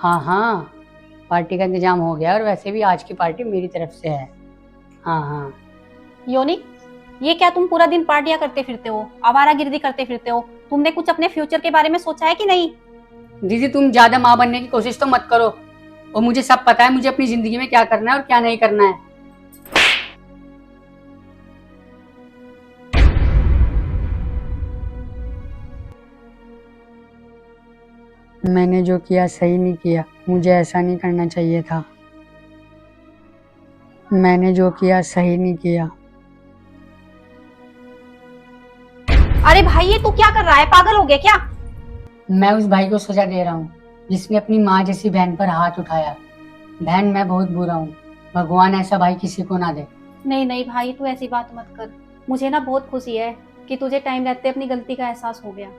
हाँ हाँ, पार्टी का इंतजाम हो गया और वैसे भी आज की पार्टी मेरी तरफ से है। हाँ हाँ। योनी, ये क्या तुम पूरा दिन पार्टियां करते फिरते हो, आवारागर्दी करते फिरते हो? तुमने कुछ अपने फ्यूचर के बारे में सोचा है कि नहीं? दीदी तुम ज्यादा माँ बनने की कोशिश तो मत करो। और मुझे सब पता है मुझे अपनी जिंदगी में क्या करना है और क्या नहीं करना है। मैंने जो किया सही नहीं किया, मुझे ऐसा नहीं करना चाहिए था। मैंने जो किया सही नहीं किया। अरे भाई, ये तू क्या कर रहा है? पागल हो गया क्या? मैं उस भाई को सजा दे रहा हूँ जिसने अपनी माँ जैसी बहन पर हाथ उठाया। बहन मैं बहुत बुरा हूँ, भगवान ऐसा भाई किसी को ना दे। नहीं नहीं भाई, तू ऐसी बात मत कर। मुझे ना बहुत खुशी है कि तुझे टाइम रहते अपनी गलती का एहसास हो गया।